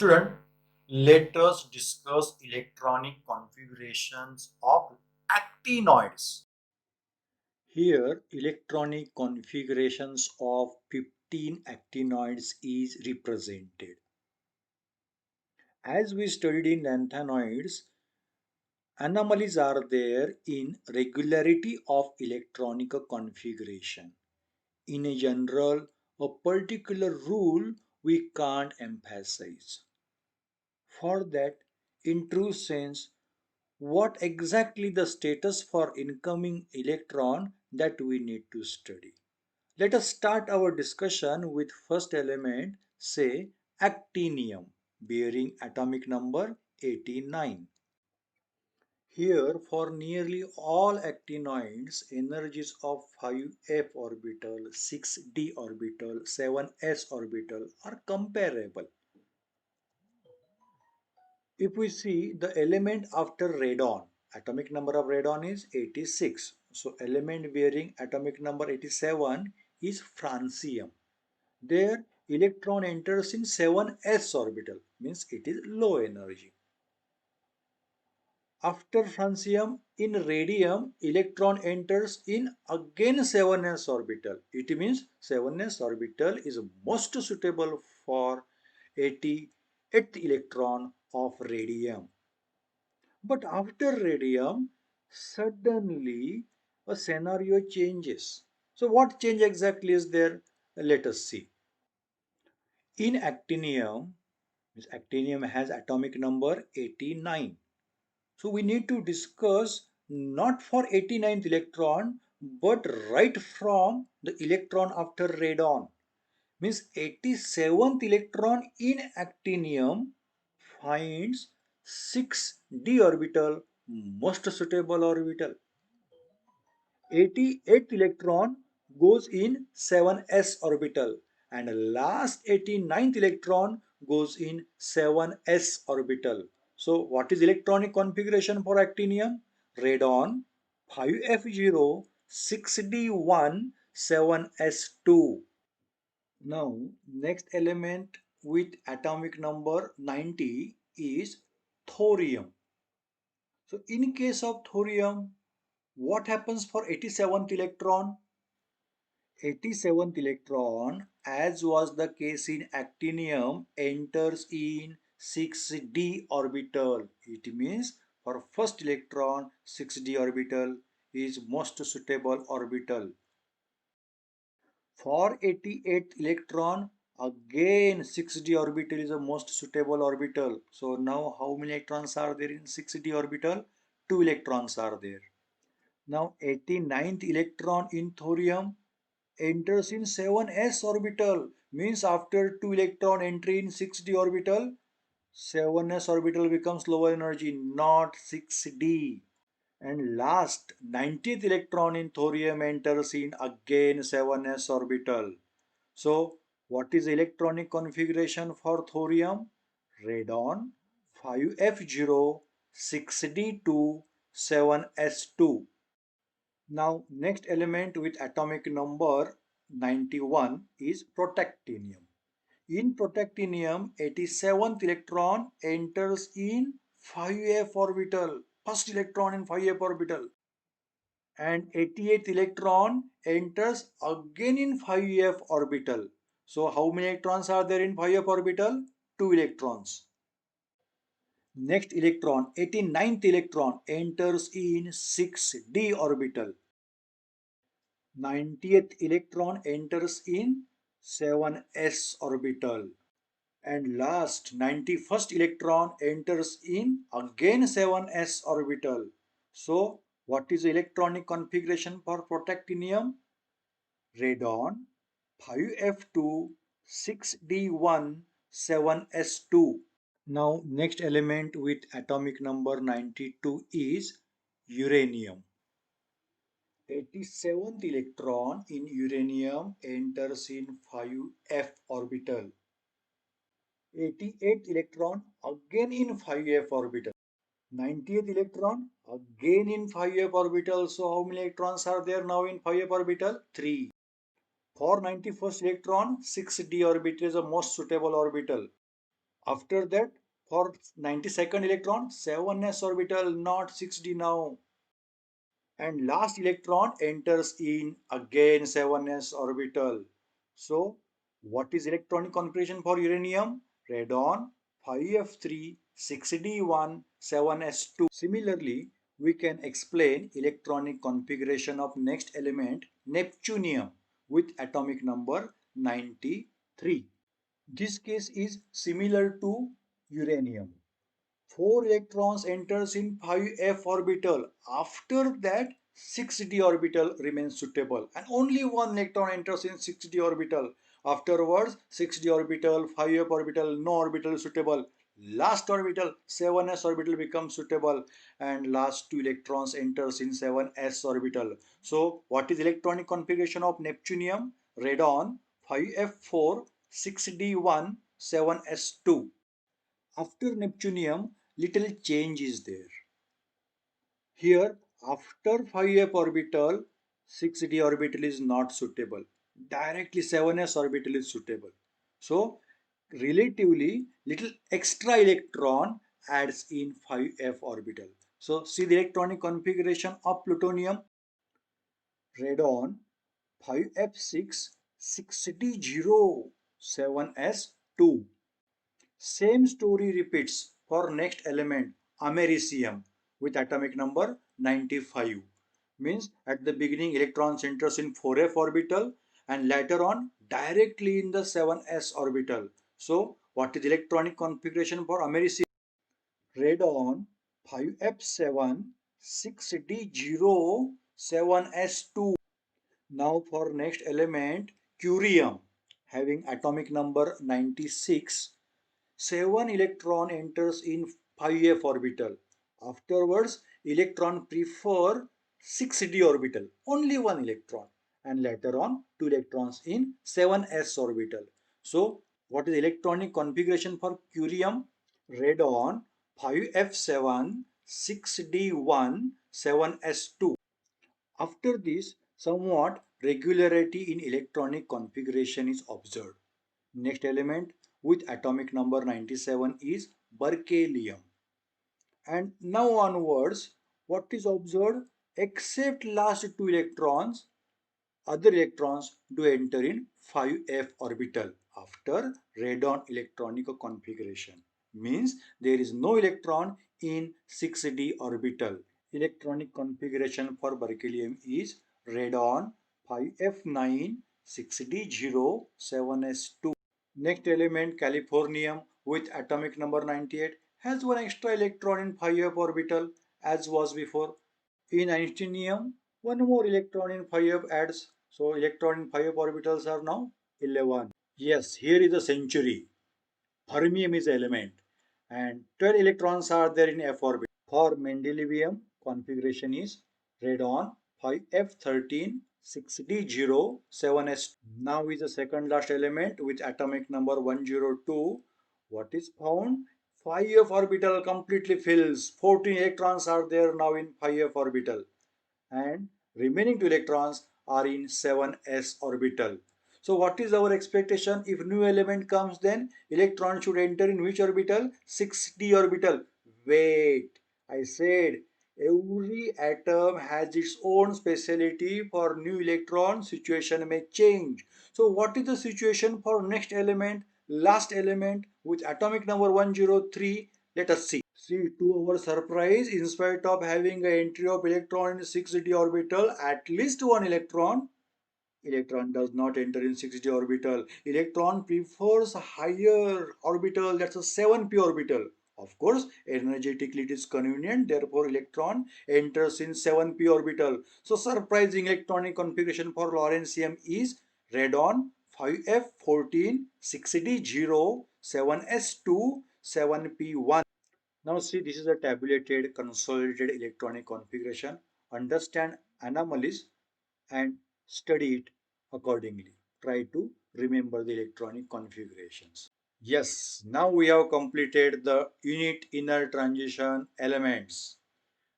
Student, let us discuss electronic configurations of actinoids. Here, electronic configurations of 15 actinoids is represented. As we studied in lanthanoids, anomalies are there in regularity of electronic configuration. In a general, a particular rule we can't emphasize. For that, in true sense, what exactly the status for incoming electron that we need to study. Let us start our discussion with first element, say actinium, bearing atomic number 89. Here, for nearly all actinoids, energies of 5f orbital, 6d orbital, 7s orbital are comparable. If we see the element after radon, atomic number of radon is 86. So element bearing atomic number 87 is francium. Their electron enters in 7s orbital, means it is low energy. After francium, in radium, electron enters in again 7s orbital. It means 7s orbital is most suitable for 88th electron of radium. But after radium, suddenly a scenario changes. So what change exactly is there? Let us see. In actinium, actinium has atomic number 89. So we need to discuss not for 89th electron, but right from the electron after radon. Means 87th electron in actinium finds 6d orbital most suitable orbital. 88th electron goes in 7s orbital and last 89th electron goes in 7s orbital. So what is electronic configuration for actinium? Radon 5f0 6d1 7s2. Now, next element with atomic number 90 is thorium. So, in case of thorium, what happens for 87th electron? 87th electron, as was the case in actinium, enters in 6d orbital. It means for first electron, 6d orbital is most suitable orbital. For 88th electron, again 6d orbital is the most suitable orbital. So now how many electrons are there in 6d orbital? 2 electrons are there. Now 89th electron in thorium enters in 7s orbital. Means after 2 electron entry in 6d orbital, 7s orbital becomes lower energy, not 6d. And last 90th electron in thorium enters in again 7s orbital. So what is electronic configuration for thorium? Radon 5f0 6d2 7s2. Now next element with atomic number 91 is protactinium. In protactinium, 87th electron enters in 5f orbital, first electron in 5f orbital, and 88th electron enters again in 5f orbital. So how many electrons are there in 5f orbital? 2 electrons. Next electron, 89th electron enters in 6d orbital. 90th electron enters in 7s orbital. And last 91st electron enters in again 7s orbital. So what is the electronic configuration for protactinium? Radon 5f2 6d1 7s2. Now next element with atomic number 92 is uranium. 87th electron in uranium enters in 5f orbital. 88th electron again in 5f orbital. 90th electron again in 5f orbital. So how many electrons are there now in 5f orbital? 3. For 91st electron, 6d orbital is the most suitable orbital. After that, for 92nd electron, 7s orbital, not 6d now. And last electron enters in again 7s orbital. So what is electronic configuration for uranium? Radon 5f3 6d1 7s2. Similarly, we can explain electronic configuration of next element neptunium with atomic number 93. This case is similar to uranium. 4 electrons enters in 5f orbital. After that 6d orbital remains suitable and only 1 electron enters in 6d orbital. Afterwards 6d orbital, 5f orbital, no orbital suitable. Last orbital 7s orbital becomes suitable and last 2 electrons enters in 7s orbital. So what is electronic configuration of neptunium? Radon 5f4 6d1 7s2. After neptunium, little change is there. Here, after 5f orbital, 6d orbital is not suitable. Directly 7s orbital is suitable. So, relatively, little extra electron adds in 5f orbital. So, see the electronic configuration of plutonium. Radon 5f6 6d0 7s2. Same story repeats for next element americium with atomic number 95. Means at the beginning electron enters in 4f orbital and later on directly in the 7s orbital. So what is electronic configuration for americium? Radon 5f7 6d0 7s2. Now for next element curium having atomic number 96. 7 electron enters in 5f orbital. Afterwards, electron prefer 6d orbital, only 1 electron, and later on 2 electrons in 7s orbital. So, what is electronic configuration for curium? Radon 5f7 6d1 7s2. After this, somewhat regularity in electronic configuration is observed. Next element with atomic number 97 is berkelium. And now onwards, what is observed? Except last 2 electrons, other electrons do enter in 5f orbital after radon electronic configuration. Means there is no electron in 6d orbital. Electronic configuration for berkelium is radon 5f9 6d0 7s2. Next element californium with atomic number 98 has one extra electron in 5f orbital as was before. In Einsteinium, one more electron in 5f adds. So electron in 5f orbitals are now 11. Yes, here is a century. Fermium is element and 12 electrons are there in f orbit. For mendelevium, configuration is radon 5f13 6d0 7s. Now is the second last element with atomic number 102. What is found? 5f orbital completely fills. 14 electrons are there now in 5f orbital and remaining 2 electrons are in 7s orbital. So what is our expectation? If new element comes, then electron should enter in which orbital? 6d orbital. Wait, I said every atom has its own speciality. For new electron, situation may change. So what is the situation for next element, last element with atomic number 103? Let us see. See, to our surprise, in spite of having an entry of electron in 6d orbital, at least one electron does not enter in 6d orbital. Electron prefers higher orbital, that's a 7p orbital. Of course, energetically it is convenient, therefore electron enters in 7p orbital. So surprising electronic configuration for lawrencium is radon 5f14 6d0 7s2 7p1. Now see, this is a tabulated consolidated electronic configuration. Understand anomalies and study it accordingly. Try to remember the electronic configurations. Yes, now we have completed the unit inner transition elements.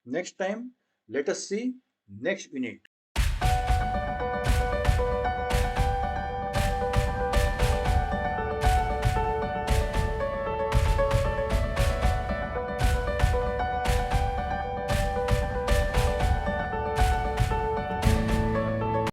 Next time, let us see next unit.